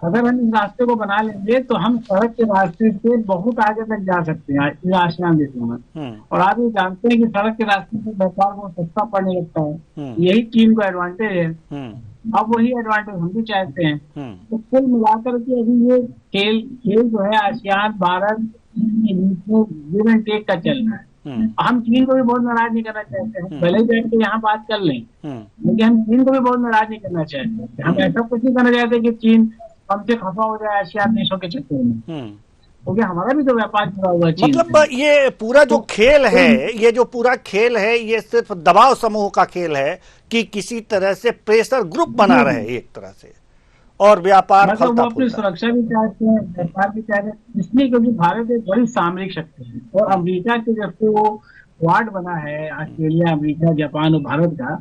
अगर हम इस रास्ते को बना लेंगे तो हम सड़क के रास्ते से बहुत आगे तक जा सकते हैं आसियान देशों में। और आप ये जानते हैं कि सड़क के रास्ते से व्यापार को सस्ता पड़ने लगता है, यही चीन को एडवांटेज है। अब वही एडवांटेज हम भी चाहते हैं। तो कुल मिलाकर के अभी ये खेल जो है आसियान भारत के बीच में गिव एंड टेक का चल रहा है। हम चीन को भी बहुत नाराज नहीं करना चाहते हैं, भले बैठ के यहाँ बात कर लें, लेकिन हम चीन को भी बहुत नाराज नहीं करना चाहते। हम ऐसा कुछ नहीं करना चाहते कि चीन हमसे खफा हो जाए आसियान देशों के चक्कर में, क्योंकि हमारा भी तो व्यापार जुड़ा हुआ है। मतलब ये पूरा जो खेल है, ये जो पूरा खेल है, ये सिर्फ दबाव समूह का खेल है कि किसी तरह से प्रेशर ग्रुप बना रहे एक तरह से, और व्यापार मतलब वो अपनी सुरक्षा भी चाहते हैं, व्यापार भी चाहते हैं, इसलिए क्योंकि भारत एक बड़ी सामरिक शक्ति है। और अमेरिका के जब से वो क्वाड बना है, ऑस्ट्रेलिया, अमेरिका, जापान और भारत का,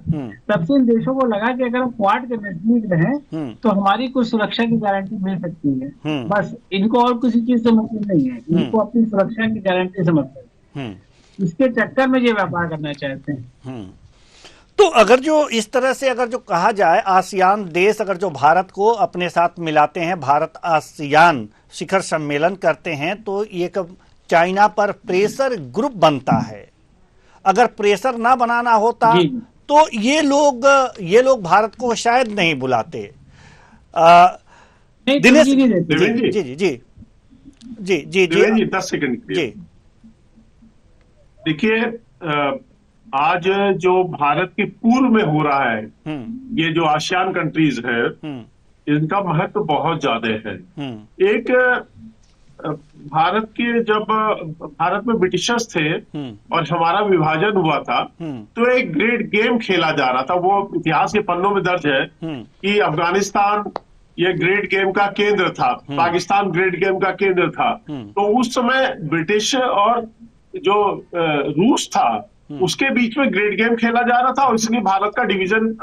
तब से इन देशों को लगा कि अगर हम क्वाड के नजदीक रहें तो हमारी कुछ सुरक्षा की गारंटी मिल सकती है। बस इनको और किसी चीज से मतलब नहीं है, इनको अपनी सुरक्षा की गारंटी से मतलब है। इसके चक्कर में ये व्यापार करना चाहते हैं। तो अगर जो इस तरह से अगर जो कहा जाए, आसियान देश अगर जो भारत को अपने साथ मिलाते हैं, भारत आसियान शिखर सम्मेलन करते हैं, तो एक चाइना पर प्रेशर ग्रुप बनता है। अगर प्रेशर ना बनाना होता तो ये लोग भारत को शायद नहीं बुलाते। दिनेश जी जी जी जी जी जी जी 10 सेकंड जी। देखिए आज जो भारत के पूर्व में हो रहा है, ये जो आसियान कंट्रीज है, इनका महत्व बहुत ज्यादा है। एक भारत के जब भारत में ब्रिटिशर्स थे और हमारा विभाजन हुआ था, तो एक ग्रेट गेम खेला जा रहा था। वो इतिहास के पन्नों में दर्ज है कि अफगानिस्तान ये ग्रेट गेम का केंद्र था, पाकिस्तान ग्रेट गेम का केंद्र था। तो उस समय ब्रिटिश और जो रूस था उसके बीच में ग्रेट गेम खेला जा रहा था, और इसलिए भारत का डिवीजन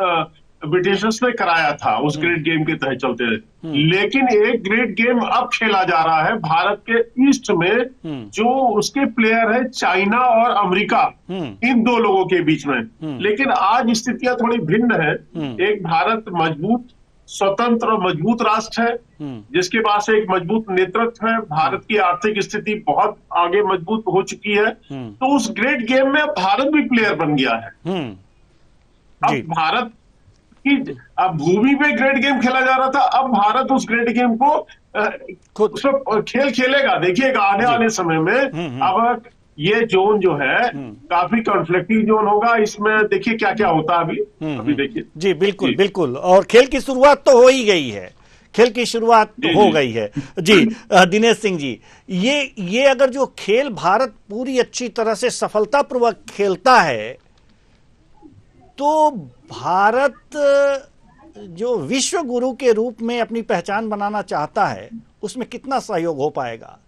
ब्रिटिशर्स ने कराया था उस ग्रेट गेम के तहत चलते रहे। लेकिन एक ग्रेट गेम अब खेला जा रहा है भारत के ईस्ट में, जो उसके प्लेयर है चाइना और अमेरिका, इन दो लोगों के बीच में। लेकिन आज स्थितियां थोड़ी भिन्न है। एक भारत मजबूत, स्वतंत्र और मजबूत राष्ट्र है, जिसके पास एक मजबूत नेतृत्व है। भारत की आर्थिक स्थिति बहुत आगे मजबूत हो चुकी है। तो उस ग्रेट गेम में भारत भी प्लेयर बन गया है। अब भारत अब भूमि पे ग्रेट गेम खेला जा रहा था, अब भारत उस ग्रेट गेम को खेल खेलेगा। देखिएगा आने वाले समय में अब ये जोन जो है काफी कॉन्फ्लिक्टिव जोन होगा। इसमें देखिए क्या क्या होता है अभी देखिए। जी बिल्कुल बिल्कुल, और खेल की शुरुआत तो हो ही गई है, खेल की शुरुआत तो हो गई है। जी दिनेश सिंह जी, ये अगर जो खेल भारत पूरी अच्छी तरह से सफलतापूर्वक खेलता है, तो भारत जो विश्व गुरु के रूप में अपनी पहचान बनाना चाहता है, उसमें कितना सहयोग हो पाएगा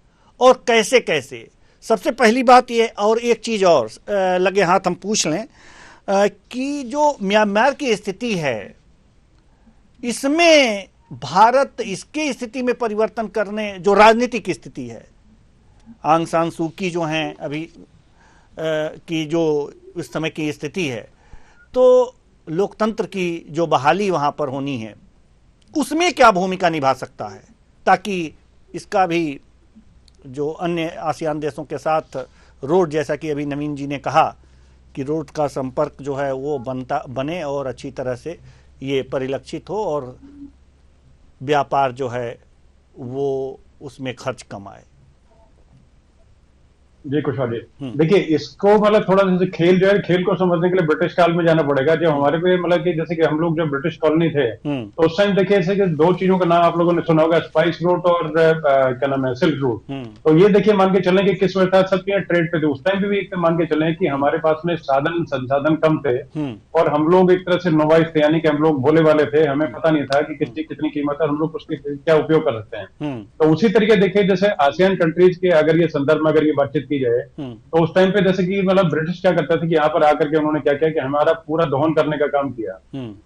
और कैसे कैसे? सबसे पहली बात ये, और एक चीज और लगे हाथ हम पूछ लें कि जो म्यांमार की स्थिति है, इसमें भारत इसकी स्थिति में परिवर्तन करने, जो राजनीतिक स्थिति है, आंग सान सू की जो हैं अभी की जो इस समय की स्थिति है, तो लोकतंत्र की जो बहाली वहां पर होनी है, उसमें क्या भूमिका निभा सकता है, ताकि इसका भी जो अन्य आसियान देशों के साथ रोड, जैसा कि अभी नवीन जी ने कहा कि रोड का संपर्क जो है वो बने और अच्छी तरह से ये परिलक्षित हो और व्यापार जो है वो उसमें खर्च कम आए। जी कुशवाहा जी, देखिए इसको मतलब थोड़ा जैसे खेल जो है, खेल को समझने के लिए ब्रिटिश काल में जाना पड़ेगा। जब हमारे पे मतलब कि जैसे कि हम लोग जब ब्रिटिश कॉलोनी थे, तो उस टाइम देखिए ऐसे कि दो चीजों का नाम आप लोगों ने सुना होगा, स्पाइस रूट और क्या नाम है, सिल्क रूट। तो ये देखिए मान के चलें कि किस वजह से सबके ट्रेड पे थे उस टाइम भी एक मान के चलें कि हमारे पास में साधन संसाधन कम थे, और हम लोग एक तरह से नोवाइस थे, यानी कि हम लोग भोले वाले थे, हमें पता नहीं था कि किसकी कितनी कीमत है, हम लोग उसकी क्या उपयोग कर सकते हैं। तो उसी तरीके देखिए जैसे आसियान कंट्रीज के अगर ये संदर्भ में अगर ये बातचीत की जाए, तो उस टाइम पे जैसे कि मतलब ब्रिटिश क्या करता था कि यहाँ पर आकर के उन्होंने क्या किया कि हमारा पूरा दोहन करने का काम किया।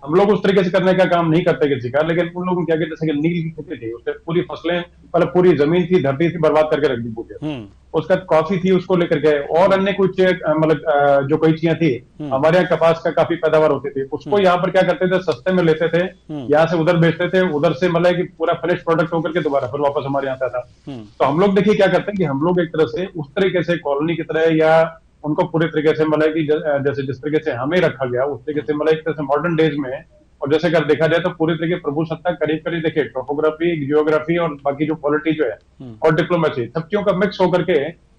हम लोग उस तरीके से करने का काम नहीं करते किसी का, लेकिन उन लोगों ने क्या किया, जैसे कि नील की खेती थी, उससे पूरी फसलें मतलब पूरी जमीन थी, धरती थी, बर्बाद करके रख दी पूरी। उसका कॉफी थी, उसको लेकर के और अन्य कुछ मतलब जो कोई चीजें थी, हमारे यहाँ कपास का काफी पैदावार होती थी, उसको यहाँ पर क्या करते थे, सस्ते में लेते थे, यहाँ से उधर बेचते थे, उधर से मतलब कि पूरा फिनिश प्रोडक्ट होकर के दोबारा फिर वापस हमारे यहाँ आता था। तो हम लोग देखिए क्या करते हैं कि हम लोग एक तरह से उस तरीके से कॉलोनी की तरह या उनको पूरे तरीके से मतलब कि जैसे जिस तरीके से हमें रखा गया उस तरीके से मतलब एक तरह से मॉडर्न डेज में, और जैसे अगर देखा जाए तो पूरी तरीके प्रभुसत्ता करीब करीब देखिए टोपोग्राफी, जियोग्राफी और बाकी जो पॉलिटी जो है और डिप्लोमेसी, सब चीजों का मिक्स होकर के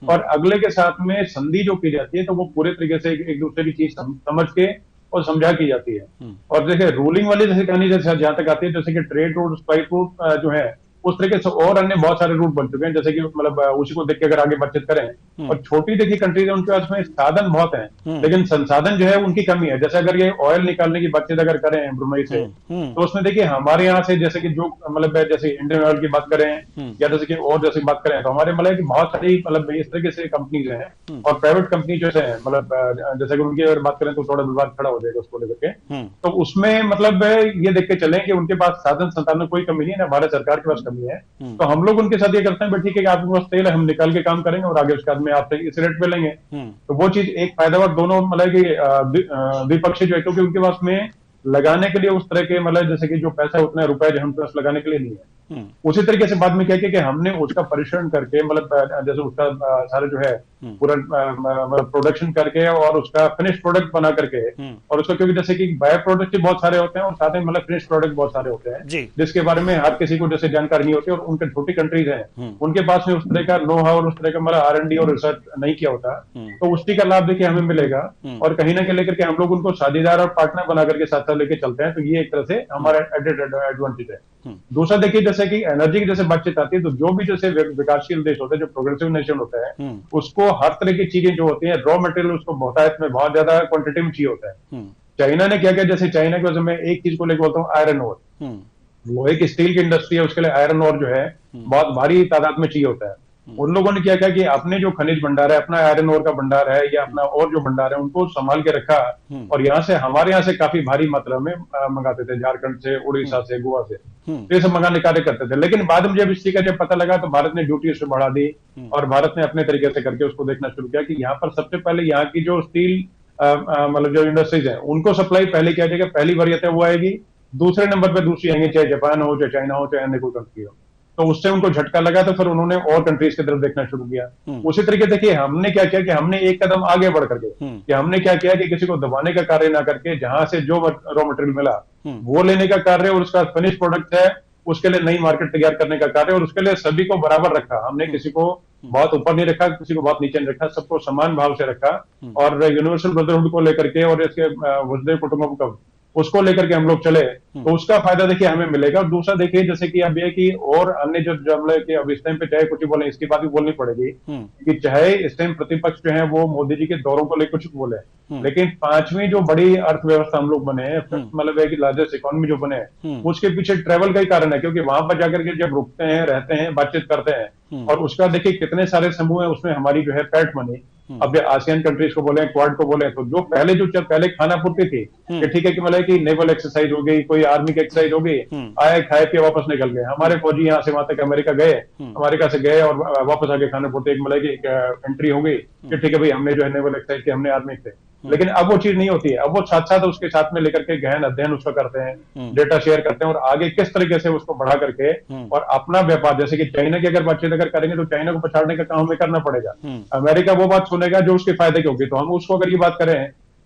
और अगले के साथ में संधि जो की जाती है, तो वो पूरे तरीके से एक दूसरे की चीज समझ के और समझा की जाती है। और देखिए रूलिंग वाली जैसे कहानी जैसे जहां तक आती है, जैसे कि ट्रेड रूट, स्पाइस रूट जो है, उस तरीके से और अन्य बहुत सारे रूट बन चुके हैं, जैसे कि मतलब उसी को देख के अगर आगे बातचीत करें, और छोटी देखिए कंट्रीज है उनके पास में साधन बहुत हैं, लेकिन संसाधन जो है उनकी कमी है। जैसे अगर ये ऑयल निकालने की बातचीत अगर करें ब्रुनई से, तो उसमें देखिए हमारे यहाँ से जैसे कि जो मतलब जैसे इंडियन ऑयल की बात करें या जैसे कि और जैसे बात करें, तो हमारे मतलब कि बहुत सारी मतलब इस तरीके से कंपनीज हैं और प्राइवेट कंपनी जैसे है, मतलब जैसे कि उनकी अगर बात करें तो थोड़ा विवाद खड़ा हो जाएगा उसको लेकर के। तो उसमें मतलब ये देख के चलें कि उनके पास साधन संसाधन कोई कमी नहीं है ना, भारत सरकार के पास कमी है। तो हम लोग उनके साथ ये करते हैं, ठीक है कि आपके पास तेल है, हम निकाल के काम करेंगे और आगे उसके बाद में आपसे इस रेट पे लेंगे। तो वो चीज एक पैदावार दोनों मतलब कि द्विपक्षीय जो है, क्योंकि उनके पास में लगाने के लिए उस तरह के मतलब जैसे कि जो पैसा उतने रुपए जो हम पास लगाने के लिए नहीं है। उसी तरीके से बाद में क्या किया कि हमने उसका परिश्रम करके मतलब जैसे उसका सारा जो है पूरा मतलब प्रोडक्शन करके और उसका फिनिश प्रोडक्ट बना करके, और उसका क्योंकि जैसे कि बाय प्रोडक्ट बहुत सारे होते हैं और साथ में मतलब फिनिश प्रोडक्ट बहुत सारे होते हैं, जिसके बारे में हर किसी को जैसे जानकारी नहीं होती, और उनके छोटी कंट्रीज हैं उनके पास में उस तरह का नो हाउ और उस तरह का मतलब R&D और रिसर्च नहीं किया होता। तो उसी का लाभ देखिए हमें मिलेगा, और कहीं ना कहीं लेकर के हम लोग उनको साझेदार और पार्टनर बना करके साथ साथ लेके चलते हैं। तो ये एक तरह से हमारा एडवांटेज है। दूसरा देखिए जैसे कि एनर्जी की जैसे बातचीत आती है, तो जो भी जैसे विकासशील देश होता है, जो प्रोग्रेसिव नेशन होता है, उसको हर तरह की चीजें जो होती है, रॉ मटेरियल उसको बहुतायत में बहुत ज्यादा क्वांटिटी में चाहिए होता है। चाइना ने क्या किया, जैसे चाइना की वजह मैं एक चीज को लेकर बोलता हूँ, आयरन ओर। वो एक स्टील की इंडस्ट्री है, उसके लिए आयरन ओर जो है बहुत भारी तादाद में चाहिए होता है। उन लोगों ने क्या किया कि अपने जो खनिज भंडार है, अपना आयरन ओर का भंडार है या अपना और जो भंडार है, उनको संभाल के रखा, और यहाँ से हमारे यहाँ से काफी भारी मात्रा में मंगाते थे, झारखंड से, उड़ीसा से, गोवा से, तो ये सब मंगाने कार्य करते थे। लेकिन बाद में जब इस चीज का जब पता लगा, तो भारत ने ड्यूटी उससे बढ़ा दी, और भारत ने अपने तरीके से करके उसको देखना शुरू किया कि यहाँ पर सबसे पहले यहाँ की जो स्टील मतलब जो इंडस्ट्रीज है उनको सप्लाई पहले किया जाएगा, पहली वरीयत है वो आएगी, दूसरे नंबर पर दूसरी आएंगी, चाहे जापान हो, चाहे चाइना हो, चाहे अन्य कोई कंट्री हो। तो उससे उनको झटका लगा, तो फिर उन्होंने और कंट्रीज की तरफ देखना शुरू किया। उसी तरीके देखिए हमने क्या किया कि हमने एक कदम आगे बढ़ करके कि हमने क्या किया कि किसी को दबाने का कार्य ना करके, जहां से जो रॉ मटेरियल मिला वो लेने का कार्य, और उसका फिनिश प्रोडक्ट है उसके लिए नई मार्केट तैयार करने का कार्य, और उसके लिए सभी को बराबर रखा। हमने किसी को बहुत ऊपर नहीं रखा, किसी को बहुत नीचे नहीं रखा, सबको समान भाव से रखा, और यूनिवर्सल ब्रदरहुड को लेकर के और इसके वसुधैव कुटुंबकम उसको लेकर के हम लोग चले, तो उसका फायदा देखिए हमें मिलेगा। और दूसरा देखिए जैसे कि अब ये कि और अन्य जो जमले के अब इस टाइम पे चाहे कुछ भी बोले, इसकी बात भी बोलनी पड़ेगी कि चाहे इस टाइम प्रतिपक्ष जो है वो मोदी जी के दौरों को लेकर कुछ बोले, लेकिन पांचवी जो बड़ी अर्थव्यवस्था हम लोग बने, मतलब है कि लार्जेस्ट इकोनॉमी जो बने, उसके पीछे ट्रेवल का ही कारण है, क्योंकि वहां पर जाकर के जब रुकते हैं, रहते हैं, बातचीत करते हैं, और उसका देखिए कितने सारे समूह है उसमें हमारी जो है पैट मनी। अब आसियान कंट्रीज को बोले, क्वाड को बोले, तो जो पहले खाना पूर्ति थी कि ठीक है कि मतलब कि नेवल एक्सरसाइज हो गई, कोई आर्मी की एक्सरसाइज हो गई, आए खाए पिए वापस निकल गए। हमारे फौजी यहाँ से वहां तक अमेरिका गए, अमेरिका से गए और वापस आके खाना पूर्ति एक मतलब की एंट्री हो गई कि ठीक है भाई हमने जो है नेवल एक्सरसाइज की, हमने आर्मी से। लेकिन अब वो चीज नहीं होती है, अब वो साथ साथ उसके साथ में लेकर के गहन अध्ययन उसका करते हैं, डेटा शेयर करते हैं, और आगे किस तरीके से उसको बढ़ा करके और अपना व्यापार, जैसे कि चाइना की अगर बातचीत अगर करेंगे तो चाइना को पछाड़ने का काम हमें करना पड़ेगा। अमेरिका वो बात सुनेगा जो उसके फायदे की होगी, तो हम उसको अगर ये बात करें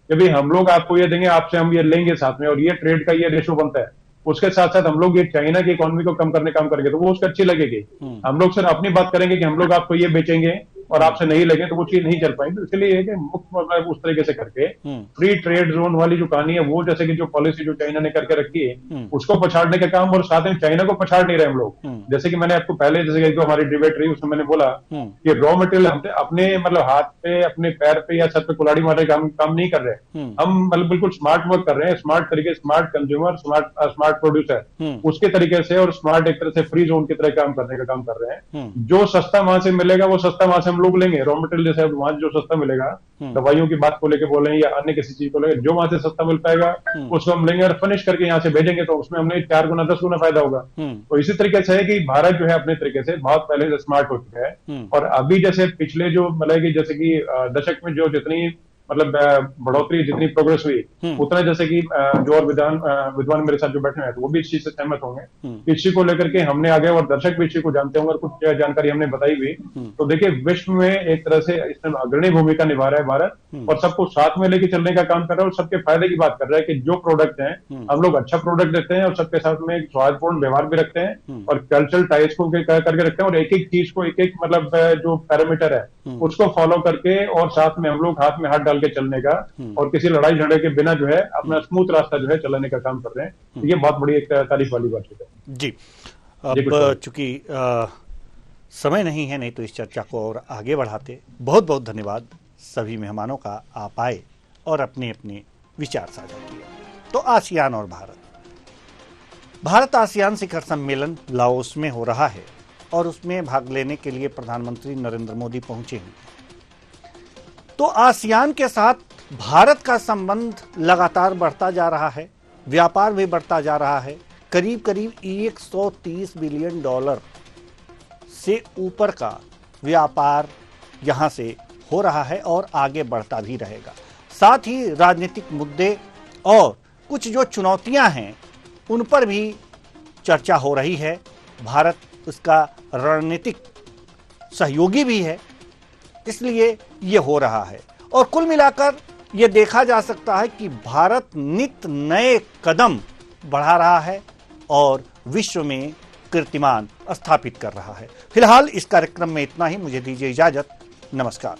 कि भाई हम लोग आपको ये देंगे, आपसे हम ये लेंगे साथ में, और ये ट्रेड का ये रेशो बनता है, उसके साथ साथ हम लोग ये चाइना की इकोनॉमी को कम करने काम करेंगे, तो वो उसको अच्छी लगेगी। हम लोग सिर्फ अपनी बात करेंगे कि हम लोग आपको ये बेचेंगे, और आपसे नहीं लगे तो वो चीज नहीं चल पाएंगी। इसलिए ये है कि मुक्त मतलब उस तरीके से करके फ्री ट्रेड जोन वाली जो कहानी है वो, जैसे कि जो पॉलिसी जो चाइना ने करके रखी है उसको पछाड़ने का काम, और साथ में चाइना को पछाड़ नहीं रहे हम लोग। जैसे कि मैंने आपको पहले जैसे कि हमारी डिबेट रही उसमें मैंने बोला कि रॉ मटेरियल हम अपने मतलब हाथ पे, अपने पैर पे या सर पे कुल्हाड़ी मारने का काम नहीं कर रहे। हम मतलब बिल्कुल स्मार्ट वर्क कर रहे हैं, स्मार्ट तरीके, स्मार्ट कंज्यूमर, स्मार्ट प्रोड्यूसर उसके तरीके से, और स्मार्ट एक तरह से फ्री जोन की तरह काम करने का काम कर रहे हैं। जो सस्ता वहां से मिलेगा वो सस्ता वहां से हम लोग लेंगे। रॉ मटेरियल जैसे वहां जो सस्ता मिलेगा, दवाइयों की बात को लेकर बोले या अन्य किसी चीज को लेकर, जो वहां से सस्ता मिल पाएगा उसको हम लेंगे और फिनिश करके यहाँ से भेजेंगे, तो उसमें हमें 4 गुना 10 गुना फायदा होगा। तो इसी तरीके से है कि भारत जो है अपने तरीके से बहुत पहले से स्मार्ट हो चुका है। और अभी जैसे पिछले जो मतलब कि जैसे कि दशक में जो जितनी मतलब बढ़ोतरी, जितनी प्रोग्रेस हुई, उतना जैसे कि जो और विद्वान मेरे साथ जो बैठे हैं तो वो भी इस चीज से सहमत होंगे। इसी को लेकर के हमने आगे, और दर्शक भी इसी को जानते होंगे और कुछ जानकारी हमने बताई भी। तो देखिए विश्व में एक तरह से इसमें अग्रणी भूमिका निभा रहा है भारत, और सबको साथ में लेके चलने का काम कर रहा है, और सबके फायदे की बात कर रहा है कि जो प्रोडक्ट है हम लोग अच्छा प्रोडक्ट देते हैं और सबके साथ में एक सौहार्दपूर्ण व्यवहार भी रखते हैं और कल्चरल टाइज को करके रखते हैं, और एक एक चीज को, एक एक मतलब जो पैरामीटर है उसको फॉलो करके और साथ में हम लोग हाथ में हाथ डाल के चलने का और किसी लड़ाई झगड़े के बिना जो है अपना स्मूथ रास्ता जो है चलाने का काम कर रहे हैं। ये बहुत बड़ी एक तारीफ वाली बात है जी। अब चूंकि समय नहीं है, नहीं तो इस चर्चा को और आगे बढ़ाते। बहुत बहुत धन्यवाद सभी मेहमानों का, आप आए और अपने अपने विचार साझा किए। तो आसियान और भारत आसियान शिखर सम्मेलन लाओस में हो रहा है और उसमें भाग लेने के लिए प्रधानमंत्री नरेंद्र मोदी पहुंचे हैं। तो आसियान के साथ भारत का संबंध लगातार बढ़ता जा रहा है, व्यापार भी बढ़ता जा रहा है। करीब करीब 130 बिलियन डॉलर से ऊपर का व्यापार यहां से हो रहा है और आगे बढ़ता भी रहेगा। साथ ही राजनीतिक मुद्दे और कुछ जो चुनौतियां हैं उन पर भी चर्चा हो रही है। भारत उसका रणनीतिक सहयोगी भी है, इसलिए ये हो रहा है। और कुल मिलाकर ये देखा जा सकता है कि भारत नित नए कदम बढ़ा रहा है और विश्व में कीर्तिमान स्थापित कर रहा है। फिलहाल इस कार्यक्रम में इतना ही। मुझे दीजिए इजाजत। नमस्कार।